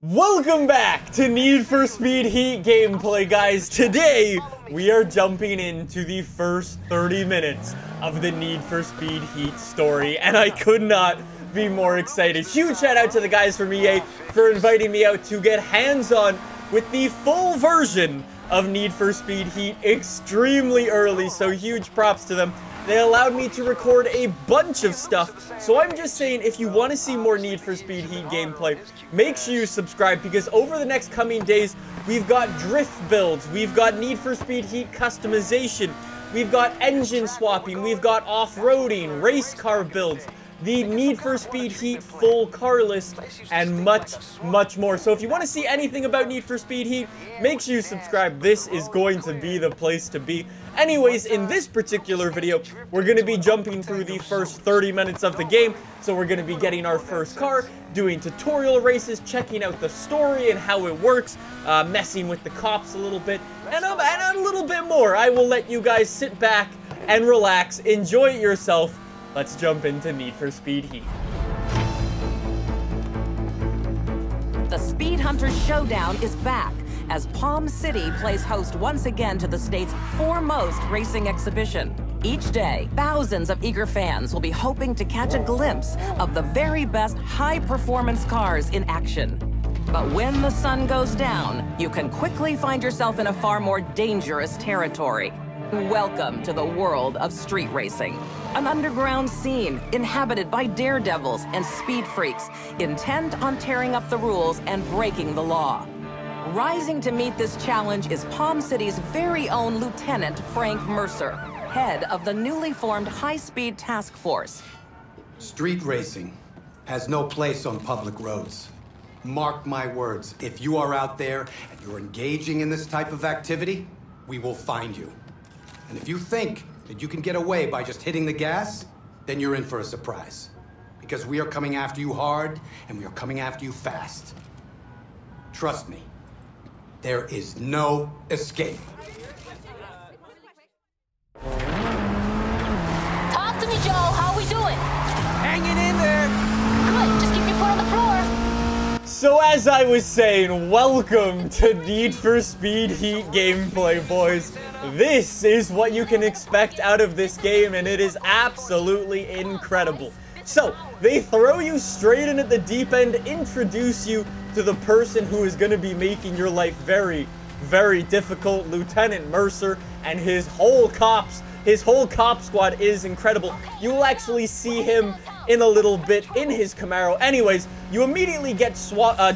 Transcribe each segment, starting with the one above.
Welcome back to Need for Speed Heat gameplay, guys. Today, we are jumping into the first 30 minutes of the Need for Speed Heat story, and I could not be more excited. Huge shout out to the guys from EA for inviting me out to get hands-on with the full version of Need for Speed Heat extremely early, so huge props to them. They allowed me to record a bunch of stuff, so I'm just saying, if you want to see more Need for Speed Heat gameplay, make sure you subscribe, because over the next coming days, we've got drift builds, we've got Need for Speed Heat customization, we've got engine swapping, we've got off-roading, race car builds, the Need for Speed Heat full car list, and much, much more. So if you want to see anything about Need for Speed Heat, make sure you subscribe. This is going to be the place to be. Anyways, in this particular video, we're going to be jumping through the first 30 minutes of the game. So we're going to be getting our first car, doing tutorial races, checking out the story and how it works, messing with the cops a little bit, and a little bit more. I will let you guys sit back and relax, enjoy it yourself. Let's jump into Need for Speed Heat. The Speed Hunters Showdown is back, as Palm City plays host once again to the state's foremost racing exhibition. Each day, thousands of eager fans will be hoping to catch a glimpse of the very best high-performance cars in action. But when the sun goes down, you can quickly find yourself in a far more dangerous territory. Welcome to the world of street racing. An underground scene inhabited by daredevils and speed freaks intent on tearing up the rules and breaking the law. Rising to meet this challenge is Palm City's very own Lieutenant Frank Mercer, head of the newly formed high-speed task force. Street racing has no place on public roads. Mark my words, if you are out there and you're engaging in this type of activity, we will find you. And if you think that you can get away by just hitting the gas, then you're in for a surprise. Because we are coming after you hard, and we are coming after you fast. Trust me, there is no escape. Talk to me, Joe. How we doing? Hanging in there. Good. Just keep your foot on the floor. So as I was saying, welcome to Need for Speed Heat gameplay, boys. This is what you can expect out of this game, and it is absolutely incredible. So, they throw you straight in at the deep end, introduce you to the person who is going to be making your life very, very difficult, Lieutenant Mercer, and his whole cop squad is incredible. You will actually see him in a little bit in his Camaro. Anyways, you immediately get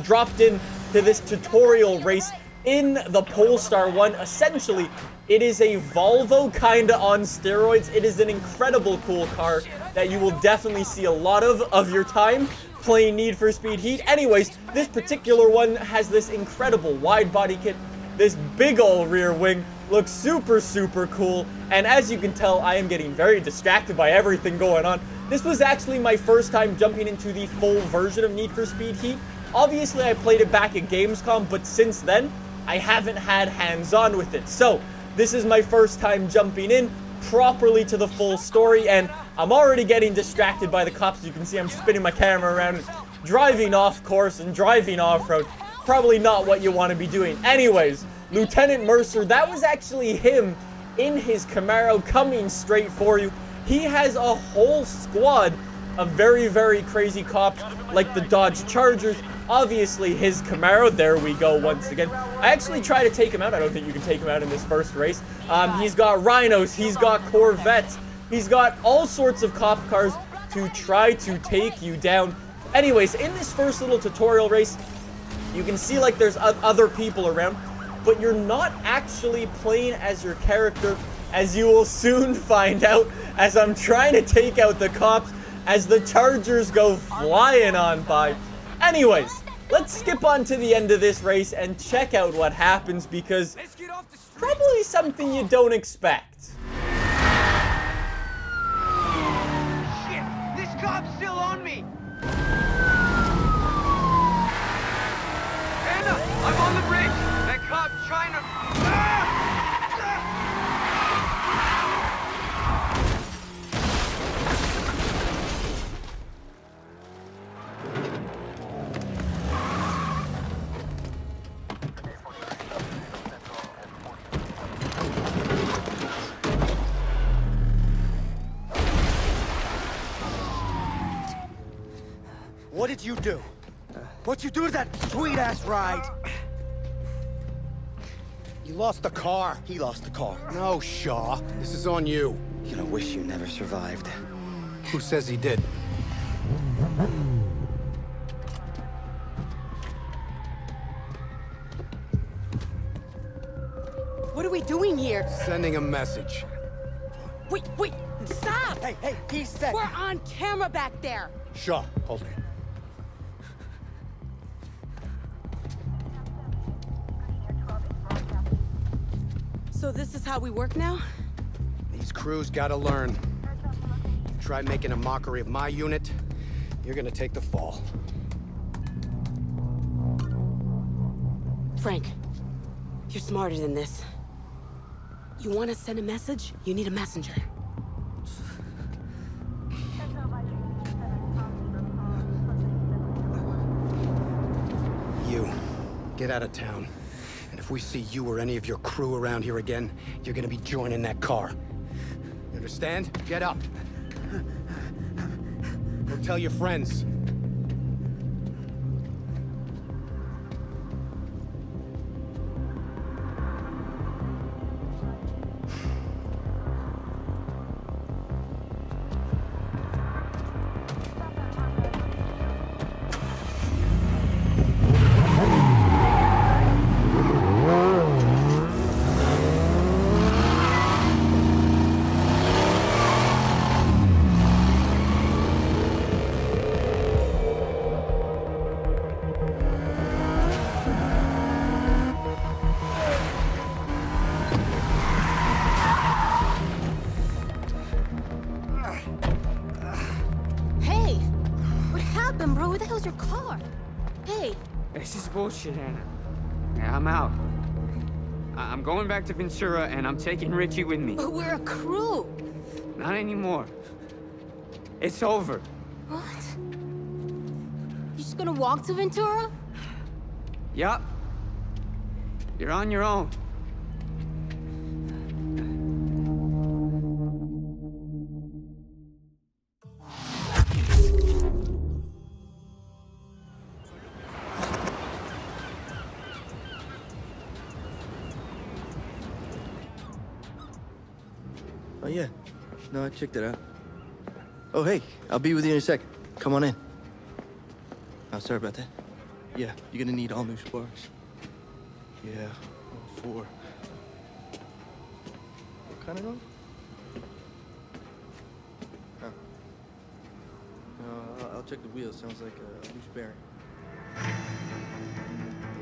dropped in to this tutorial race in the Polestar 1. Essentially, it is a Volvo kinda on steroids. It is an incredible cool car that you will definitely see a lot of your time playing Need for Speed Heat. Anyways, this particular one has this incredible wide body kit, this big ol' rear wing, looks super, super cool, and as you can tell, I am getting very distracted by everything going on. This was actually my first time jumping into the full version of Need for Speed Heat. Obviously, I played it back at Gamescom, but since then, I haven't had hands-on with it. So, this is my first time jumping in properly to the full story, and I'm already getting distracted by the cops. You can see I'm spinning my camera around, driving off course and driving off-road. Probably not what you want to be doing. Anyways, Lieutenant Mercer, that was actually him in his Camaro coming straight for you. He has a whole squad of very, very crazy cops, like the Dodge Chargers. Obviously, his Camaro, there we go once again. I actually try to take him out. I don't think you can take him out in this first race. He's got Rhinos, he's got Corvettes, he's got all sorts of cop cars to try to take you down. Anyways, in this first little tutorial race, you can see like there's other people around, but you're not actually playing as your character, as you will soon find out, as I'm trying to take out the cops as the Chargers go flying on by. Anyways, let's skip on to the end of this race and check out what happens, because probably something you don't expect. Shit, this cop's still on me. Anna, I'm on the bridge. That cop trying to... What did you do? What'd you do to that sweet-ass ride? You lost the car. He lost the car. No, Shaw. This is on you. You know, wish you never survived. Who says he did? What are we doing here? Sending a message. Wait, stop! Hey, he said... We're on camera back there. Shaw, hold it. So this is how we work now? These crews gotta learn. You try making a mockery of my unit, you're gonna take the fall. Frank, you're smarter than this. You want to send a message? You need a messenger. You, get out of town. And if we see you or any of your crew around here again, you're gonna be joining that car. You understand? Get up. Go tell your friends. Bro, where the hell's your car? Hey. This is bullshit, Anna. Yeah, I'm out. I'm going back to Ventura, and I'm taking Richie with me. But we're a crew. Not anymore. It's over. What? You just gonna walk to Ventura? Yup. You're on your own. Oh, yeah. No, I checked it out. Oh, hey, I'll be with you in a second. Come on in. Oh, sorry about that. Yeah, you're gonna need all new sparks. Yeah, all 4. What kind of dog? Huh. No, I'll check the wheels. Sounds like a loose bearing.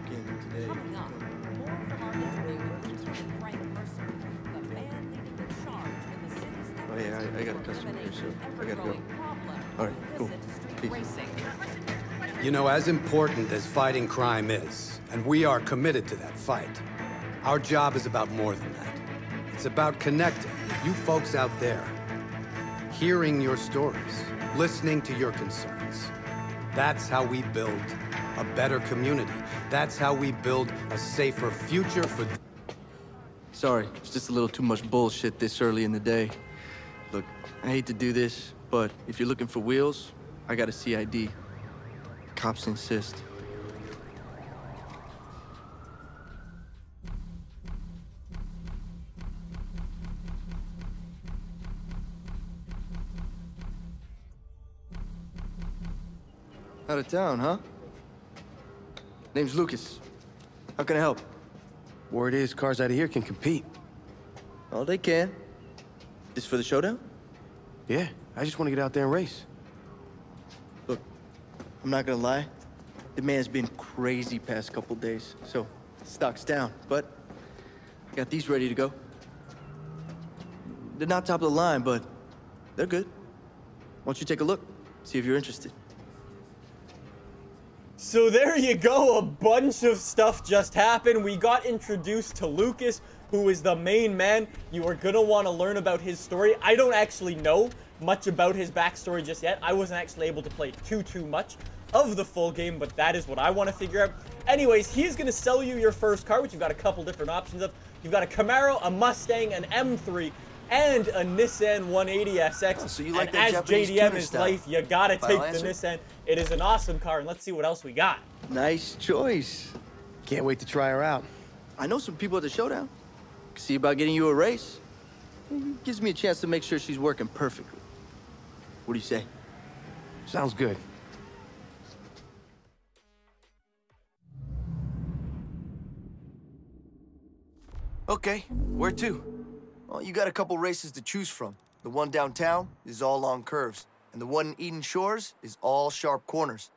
Can't do today. Coming up, more from our interview with Lieutenant Frank Mercer, the man leading the charge in the city's effort Oh, yeah, I got a to customer here, eliminate so the I gotta go. ever-growing problem All right, of cool. illicit Peace. racing. You know, as important as fighting crime is, and we are committed to that fight, our job is about more than that. It's about connecting with you folks out there, hearing your stories, listening to your concerns. That's how we build a better community. That's how we build a safer future for... Sorry, it's just a little too much bullshit this early in the day. Look, I hate to do this, but if you're looking for wheels, I got a CID. Cops insist. Out of town, huh? Name's Lucas. How can I help? Word is, cars out of here can compete. Oh, they can. This for the showdown? Yeah, I just want to get out there and race. Look, I'm not gonna lie. The man's been crazy past couple days, so stock's down. But I got these ready to go. They're not top of the line, but they're good. Why don't you take a look, see if you're interested. So there you go, a bunch of stuff just happened. We got introduced to Lucas, who is the main man. You are gonna want to learn about his story. I don't actually know much about his backstory just yet. I wasn't actually able to play too much of the full game, but that is what I want to figure out. Anyways, he's gonna sell you your first car, which you've got a couple different options of. You've got a Camaro, a Mustang, an M3, and a Nissan 180SX. Oh, so you like and that as Japanese JDM tuner is style. life, you gotta take Final the answer? Nissan. It is an awesome car, and let's see what else we got. Nice choice. Can't wait to try her out. I know some people at the Showdown. See about getting you a race. It gives me a chance to make sure she's working perfectly. What do you say? Sounds good. Okay, where to? Well, you got a couple races to choose from. The one downtown is all long curves, and the one in Eden Shores is all sharp corners.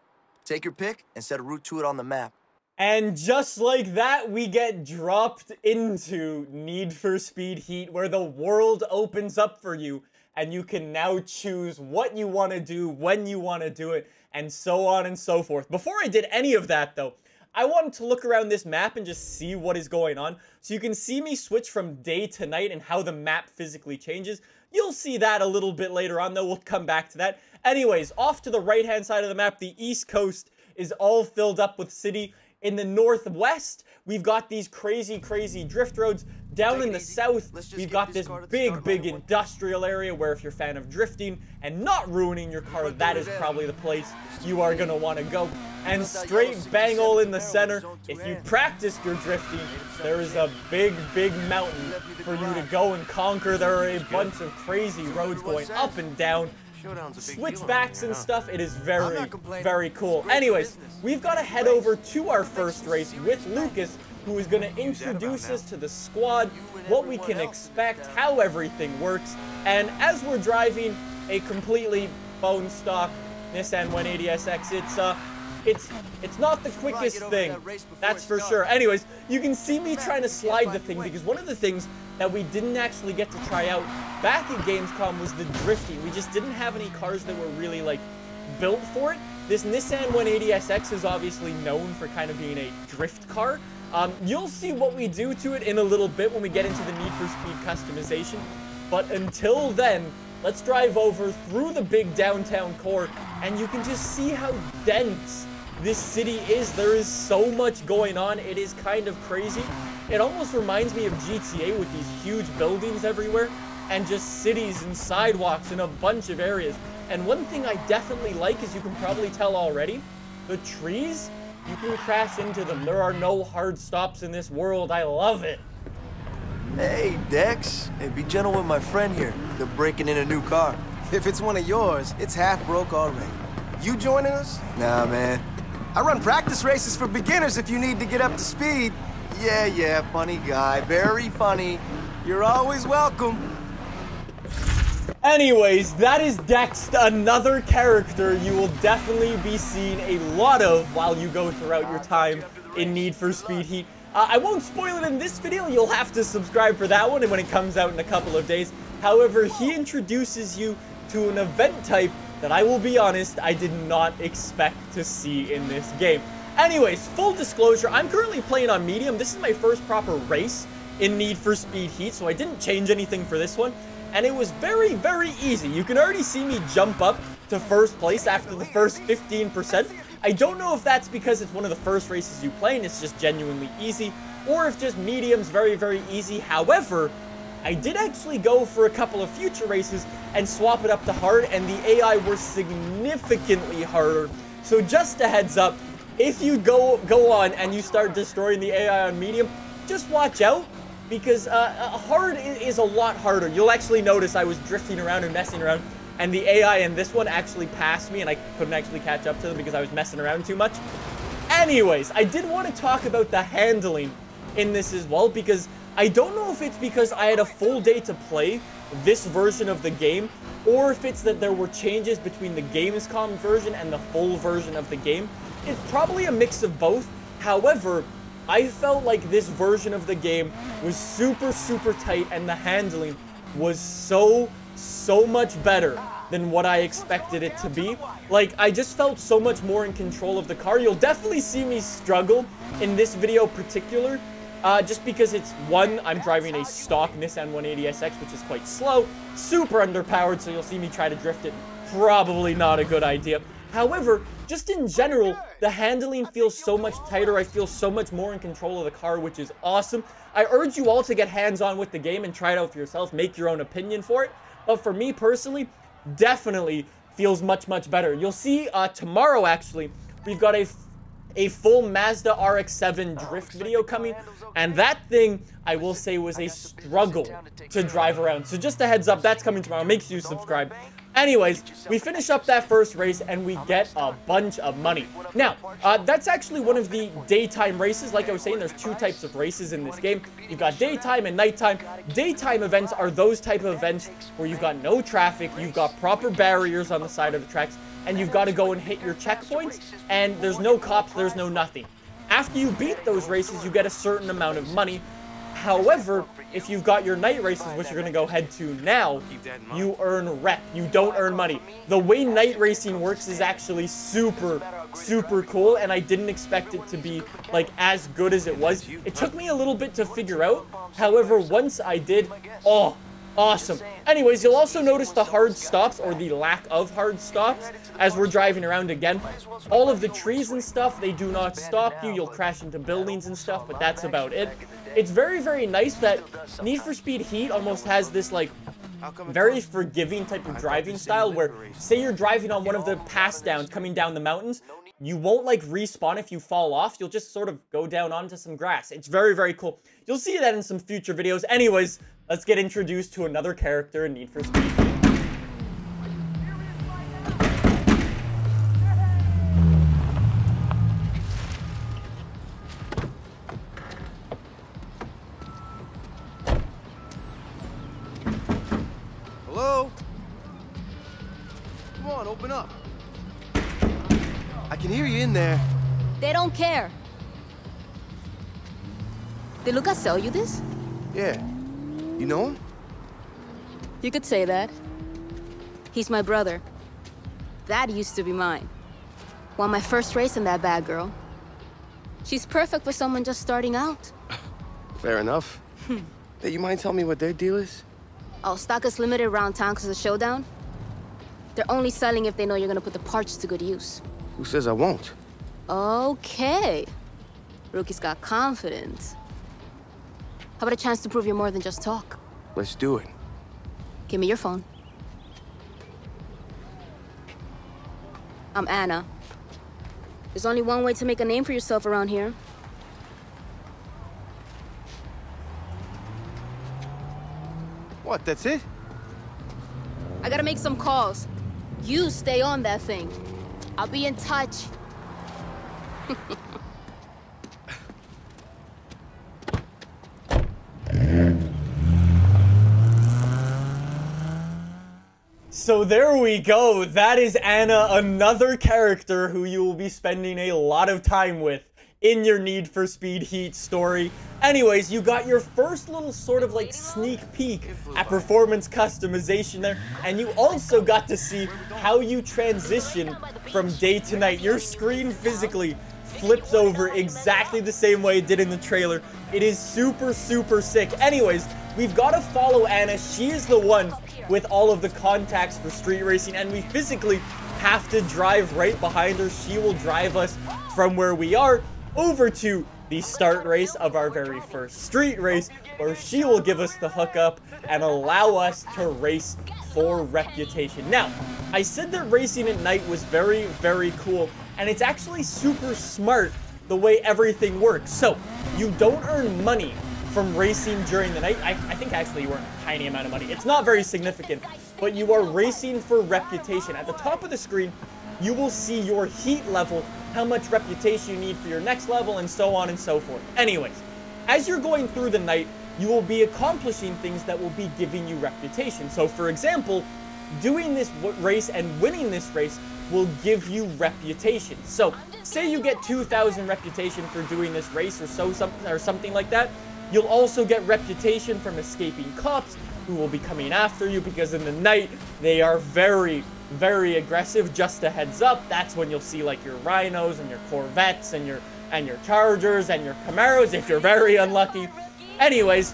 Take your pick and set a route to it on the map. And just like that, we get dropped into Need for Speed Heat, where the world opens up for you, and you can now choose what you want to do, when you want to do it, and so on and so forth. Before I did any of that, though, I wanted to look around this map and just see what is going on. So you can see me switch from day to night and how the map physically changes. You'll see that a little bit later on, though. We'll come back to that. Anyways, off to the right-hand side of the map, the East Coast is all filled up with city. In the northwest, we've got these crazy drift roads. Down in the south, we've got this big industrial area where if you're a fan of drifting and not ruining your car, that is probably the place you are going to want to go. And straight bang all in the center, if you practiced your drifting, there is a big mountain for you to go and conquer. There are a bunch of crazy roads going up and down. Switchbacks and stuff. It is very cool. Anyways, we've got to head over to our first race with Lucas, who is going to introduce us to the squad, what we can expect, how everything works, and as we're driving a completely bone stock Nissan 180SX, it's not the quickest thing, that's for sure. Anyways, you can see me trying to slide the thing, because one of the things that we didn't actually get to try out back at Gamescom was the drifting. We just didn't have any cars that were really, like, built for it. This Nissan 180SX is obviously known for kind of being a drift car. You'll see what we do to it in a little bit when we get into the Need for Speed customization. But until then, let's drive over through the big downtown core, and you can just see how dense this city is. There is so much going on. It is kind of crazy. It almost reminds me of GTA with these huge buildings everywhere and just cities and sidewalks in a bunch of areas. And one thing I definitely like, as you can probably tell already, the trees, you can crash into them. There are no hard stops in this world. I love it. Hey, Dex. Hey, be gentle with my friend here. They're breaking in a new car. If it's one of yours, it's half broke already. You joining us? Nah, man. I run practice races for beginners if you need to get up to speed. Yeah, funny guy. Very funny. You're always welcome. Anyways, that is Dex, another character you will definitely be seeing a lot of while you go throughout your time in Need for Speed Heat. I won't spoil it in this video. You'll have to subscribe for that one and when it comes out in a couple of days. However, he introduces you to an event type that I will be honest, I did not expect to see in this game. Anyways, full disclosure, I'm currently playing on medium. This is my first proper race in Need for Speed Heat, so I didn't change anything for this one. And it was very easy. You can already see me jump up to first place after the first 15%. I don't know if that's because it's one of the first races you play and it's just genuinely easy, or if just medium's very easy. However, I did actually go for a couple of future races and swap it up to hard, and the AI were significantly harder. So just a heads up, if you go on and you start destroying the AI on medium, just watch out, because hard is a lot harder. You'll actually notice I was drifting around and messing around, and the AI in this one actually passed me, and I couldn't actually catch up to them because I was messing around too much. Anyways, I did want to talk about the handling in this as well, because I don't know if it's because I had a full day to play this version of the game, or if it's that there were changes between the Gamescom version and the full version of the game. It's probably a mix of both. However, I felt like this version of the game was super tight, and the handling was so much better than what I expected it to be. Like, I just felt so much more in control of the car. You'll definitely see me struggle in this video particular, just because it's, one, I'm driving a stock Nissan 180SX, which is quite slow, super underpowered, so you'll see me try to drift it. Probably not a good idea. However, just in general, the handling feels so much tighter. I feel so much more in control of the car, which is awesome. I urge you all to get hands-on with the game and try it out for yourself. Make your own opinion for it. But for me personally, definitely feels much, much better. You'll see tomorrow, actually, we've got a full Mazda RX-7 drift video coming, and that thing, I will say, was a struggle to drive around. So just a heads up, that's coming tomorrow. Make sure you subscribe. Anyways, we finish up that first race and we get a bunch of money. Now, that's actually one of the daytime races. Like I was saying, there's two types of races in this game. You've got daytime and nighttime. Daytime events are those type of events where you've got no traffic, you've got proper barriers on the side of the tracks, and you've got to go and hit your checkpoints, and there's no cops, there's no nothing. After you beat those races, you get a certain amount of money. However, if you've got your night races, which you're going to go head to now, you earn rep. You don't earn money. The way night racing works is actually super, super cool, and I didn't expect it to be, like, as good as it was. It took me a little bit to figure out. However, once I did, oh, awesome. Anyways, you'll also notice the hard stops, or the lack of hard stops, as we're driving around again. All of the trees and stuff, they do not stop you. You'll crash into buildings and stuff, but that's about it. It's very, very nice that Need for Speed Heat almost has this, like, very forgiving type of driving style where, say you're driving on one of the pass downs coming down the mountains, you won't, like, respawn if you fall off. You'll just sort of go down onto some grass. It's very, very cool. You'll see that in some future videos. Anyways, let's get introduced to another character in Need for Speed Heat. Hello? Come on, open up. I can hear you in there. They don't care. Did Lucas sell you this? Yeah. You know him? You could say that. He's my brother. That used to be mine. Won my first race in that bad girl. She's perfect for someone just starting out. Fair enough. Hey, you mind telling me what their deal is? Oh, stock is limited around town because of Showdown. They're only selling if they know you're gonna put the parts to good use. Who says I won't? Okay. Rookie's got confidence. How about a chance to prove you're more than just talk? Let's do it. Give me your phone. I'm Anna. There's only one way to make a name for yourself around here. What, that's it? I gotta make some calls. You stay on that thing. I'll be in touch. So there we go. That is Anna, another character who you will be spending a lot of time with in your Need for Speed Heat story. Anyways, you got your first little sort of like sneak peek at performance customization there, and you also got to see how you transition from day to night. Your screen physically flips over exactly the same way it did in the trailer. It is super, super sick. Anyways, we've got to follow Anna. She is the one with all of the contacts for street racing, and we physically have to drive right behind her. She will drive us from where we are over to the start race of our very first street race, where she will give us the hookup and allow us to race for reputation. Now, I said that racing at night was very, very cool, and it's actually super smart the way everything works. So, you don't earn money from racing during the night. I think actually you earn a tiny amount of money. It's not very significant, but you are racing for reputation. At the top of the screen, you will see your heat level, how much reputation you need for your next level, and so on and so forth. Anyways, as you're going through the night, you will be accomplishing things that will be giving you reputation. So, for example, doing this race and winning this race will give you reputation. So, say you get 2,000 reputation for doing this race or something like that. You'll also get reputation from escaping cops who will be coming after you, because in the night, they are very, very aggressive. Just a heads up, that's when you'll see like your Rhinos and your Corvettes and your Chargers and your Camaros if you're very unlucky. Anyways,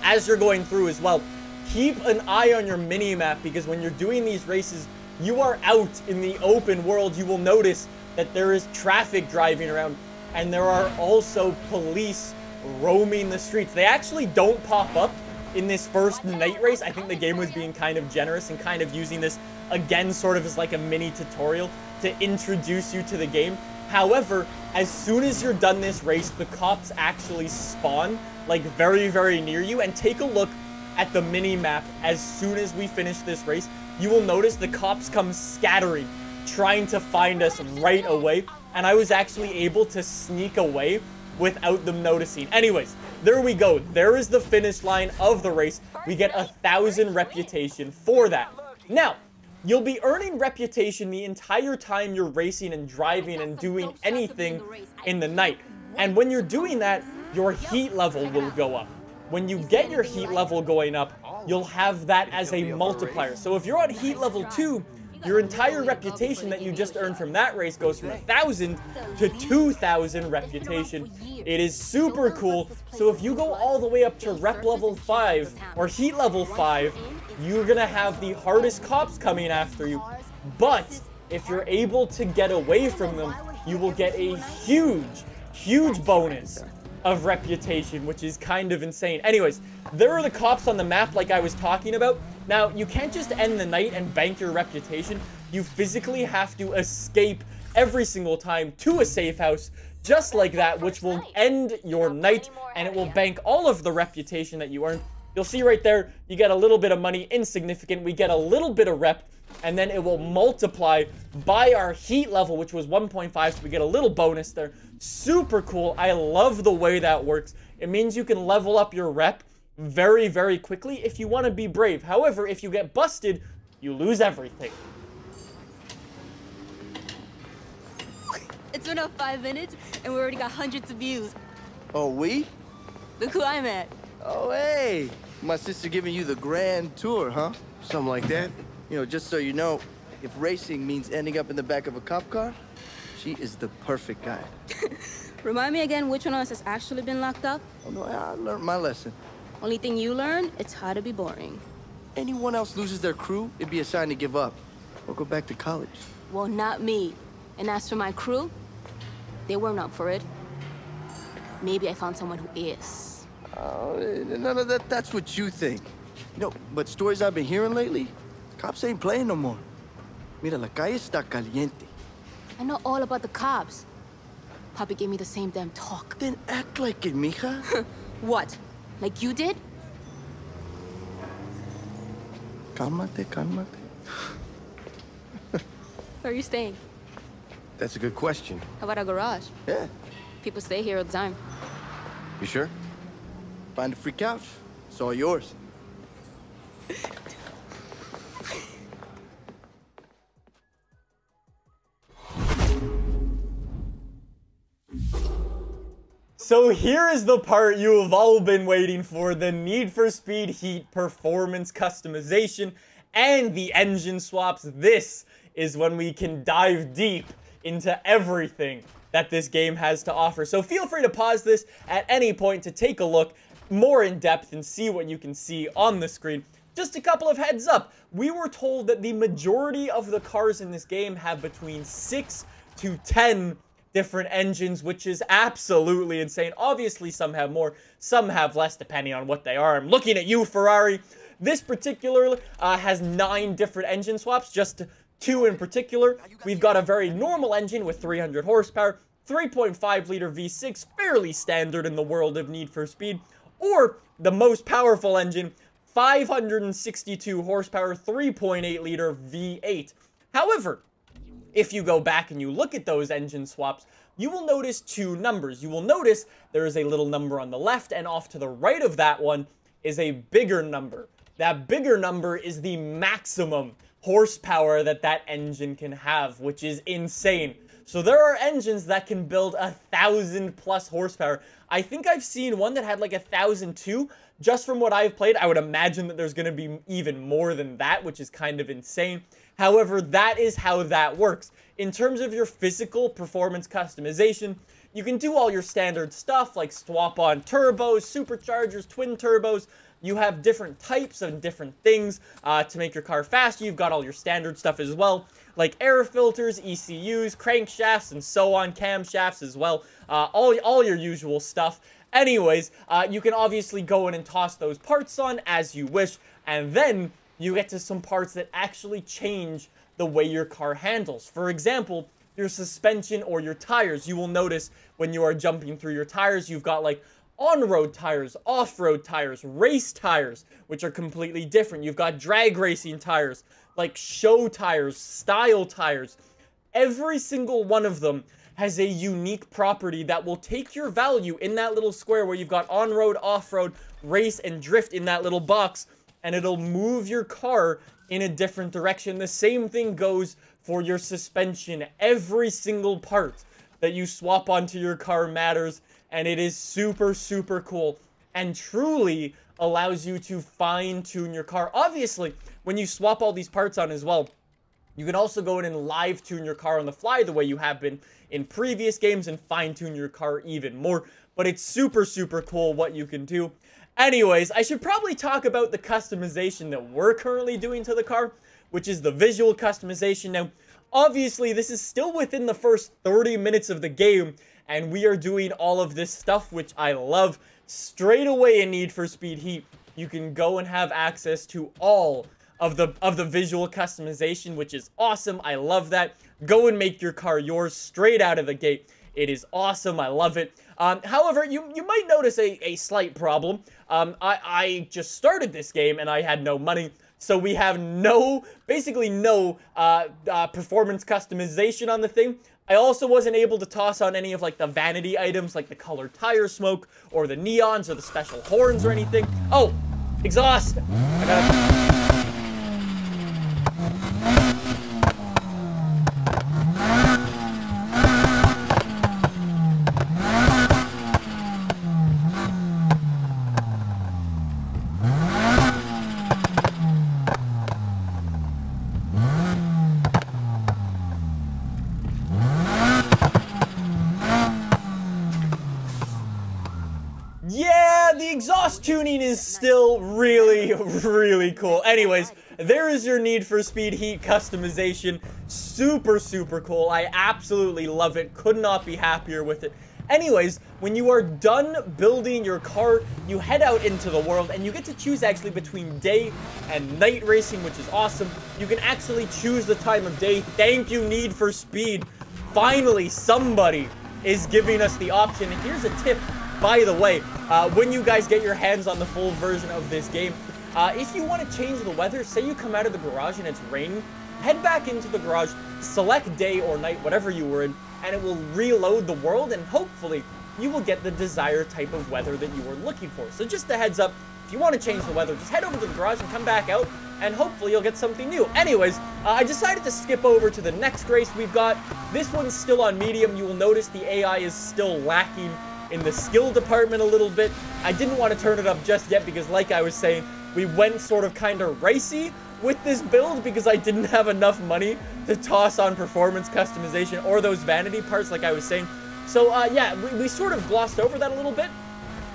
as you're going through as well, keep an eye on your mini-map, because when you're doing these races, you are out in the open world, you will notice that there is traffic driving around, and there are also police roaming the streets. They actually don't pop up in this first night race. I think the game was being kind of generous and kind of using this, again, sort of as like a mini tutorial to introduce you to the game. However, as soon as you're done this race, the cops actually spawn, like, very, very near you. And take a look at the mini-map. As soon as we finish this race, you will notice the cops come scattering, trying to find us right away. And I was actually able to sneak away without them noticing. Anyways, there we go. There is the finish line of the race. We get 1,000 reputation for that. Now, you'll be earning reputation the entire time you're racing and driving and doing anything in the night. And when you're doing that, your heat level will go up. When you get your heat level going up, you'll have that as a multiplier. So if you're on heat level 2, your entire reputation that you just earned from that race goes from 1,000 to 2,000 reputation. It is super cool. So if you go all the way up to rep level 5 or heat level 5, you're gonna have the hardest cops coming after you. But if you're able to get away from them, you will get a huge bonus of reputation, which is kind of insane. Anyways, there are the cops on the map like I was talking about. Now, you can't just end the night and bank your reputation. You physically have to escape every single time to a safe house, just like that, which will end your night, and it will bank all of the reputation that you earned. You'll see right there, you get a little bit of money, insignificant. We get a little bit of rep, and then it will multiply by our heat level, which was 1.5, so we get a little bonus there. Super cool. I love the way that works. It means you can level up your rep very, very quickly if you want to be brave. However, if you get busted, you lose everything. It's been up 5 minutes, and we already got hundreds of views. Oh, we? Look who I'm at. Oh, hey. My sister giving you the grand tour, huh? Something like that. You know, just so you know, if racing means ending up in the back of a cop car, she is the perfect guy. Remind me again which one of us has actually been locked up? Oh, no, I learned my lesson. Only thing you learn, it's how to be boring. Anyone else loses their crew, it'd be a sign to give up or go back to college. Well, not me. And as for my crew, they weren't up for it. Maybe I found someone who is. Oh, none of that, that's what you think. You know, but stories I've been hearing lately, cops ain't playing no more. Mira, la calle está caliente. I know all about the cops. Papi gave me the same damn talk. Then act like it, mija. What? Like you did? Cálmate, cálmate. Where are you staying? That's a good question. How about a garage? Yeah. People stay here all the time. You sure? Find a free couch. It's all yours. So here is the part you have all been waiting for, the Need for Speed Heat performance customization and the engine swaps. This is when we can dive deep into everything that this game has to offer. So feel free to pause this at any point to take a look more in depth and see what you can see on the screen. Just a couple of heads up. We were told that the majority of the cars in this game have between 6 to 10 different engines, which is absolutely insane. Obviously, some have more, some have less, depending on what they are. I'm looking at you, Ferrari. This particular has 9 different engine swaps, just 2 in particular. We've got a very normal engine with 300 horsepower, 3.5 liter V6, fairly standard in the world of Need for Speed, or the most powerful engine, 562 horsepower, 3.8 liter V8. However, if you go back and you look at those engine swaps, you will notice 2 numbers. You will notice there is a little number on the left, and off to the right of that one is a bigger number. That bigger number is the maximum horsepower that that engine can have, which is insane. So there are engines that can build 1,000+ horsepower. I think I've seen one that had like 1,002. Just from what I've played, I would imagine that there's going to be even more than that, which is kind of insane. However, that is how that works. In terms of your physical performance customization, you can do all your standard stuff like swap on turbos, superchargers, twin turbos, you have different types and different things to make your car faster. You've got all your standard stuff as well, like air filters, ECUs, crankshafts, and so on, camshafts as well. All your usual stuff. Anyways, you can obviously go in and toss those parts on as you wish, and then you get to some parts that actually change the way your car handles. For example, your suspension or your tires. You will notice when you are jumping through your tires, you've got like on-road tires, off-road tires, race tires, which are completely different. You've got drag racing tires, like show tires, style tires. Every single one of them has a unique property that will take your value in that little square where you've got on-road, off-road, race, and drift in that little box, and it'll move your car in a different direction. The same thing goes for your suspension. Every single part that you swap onto your car matters, and it is super, super cool and truly allows you to fine-tune your car. Obviously, when you swap all these parts on as well, you can also go in and live-tune your car on the fly the way you have been in previous games and fine-tune your car even more. But it's super, super cool what you can do. Anyways, I should probably talk about the customization that we're currently doing to the car, which is the visual customization. Now, obviously, this is still within the first 30 minutes of the game, and we are doing all of this stuff, which I love. Straight away in Need for Speed Heat, you can go and have access to all of the visual customization, which is awesome. I love that. Go and make your car yours straight out of the gate. It is awesome. I love it. However, you might notice a slight problem. I just started this game and I had no money. So we have basically no performance customization on the thing. I also wasn't able to toss on any of like the vanity items like the colored tire smoke or the neons or the special horns or anything. Oh, exhaust. I gotta... Yeah, the exhaust tuning is still really, really cool. Anyways, there is your Need for Speed Heat customization. Super, super cool. I absolutely love it. Could not be happier with it. Anyways, when you are done building your car, you head out into the world and you get to choose actually between day and night racing, which is awesome. You can actually choose the time of day. Thank you, Need for Speed. Finally, somebody is giving us the option. And here's a tip, by the way, when you guys get your hands on the full version of this game, if you want to change the weather, say you come out of the garage and it's raining, head back into the garage, select day or night, whatever you were in, and it will reload the world, and hopefully you will get the desired type of weather that you were looking for. So just a heads up, if you want to change the weather, just head over to the garage and come back out, and hopefully you'll get something new. Anyways, I decided to skip over to the next race we've got. This one's still on medium. You will notice the AI is still lacking in the skill department a little bit. I didn't want to turn it up just yet because, like I was saying, we went sort of kind of racey with this build because I didn't have enough money to toss on performance customization or those vanity parts like I was saying. So yeah, we sort of glossed over that a little bit,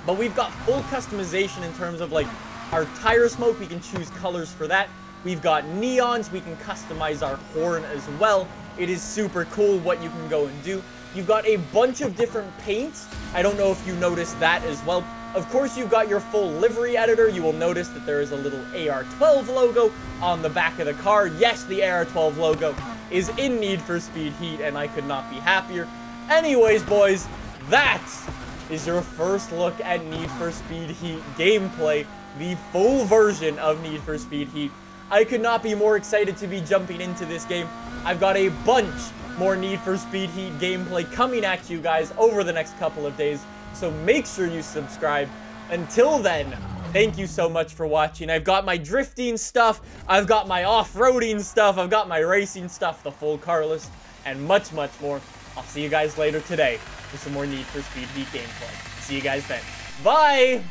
but we've got full customization in terms of like our tire smoke. We can choose colors for that. We've got neons. We can customize our horn as well. It is super cool what you can go and do. You've got a bunch of different paints. I don't know if you noticed that as well. Of course, you've got your full livery editor. You will notice that there is a little AR-12 logo on the back of the car. Yes, the AR-12 logo is in Need for Speed Heat, and I could not be happier. Anyways, boys, that is your first look at Need for Speed Heat gameplay, the full version of Need for Speed Heat. I could not be more excited to be jumping into this game. I've got a bunch more Need for Speed Heat gameplay coming at you guys over the next couple of days, so make sure you subscribe. Until then, thank you so much for watching. I've got my drifting stuff, I've got my off-roading stuff, I've got my racing stuff, the full car list, and much, much more. I'll see you guys later today for some more Need for Speed Heat gameplay. See you guys then. Bye!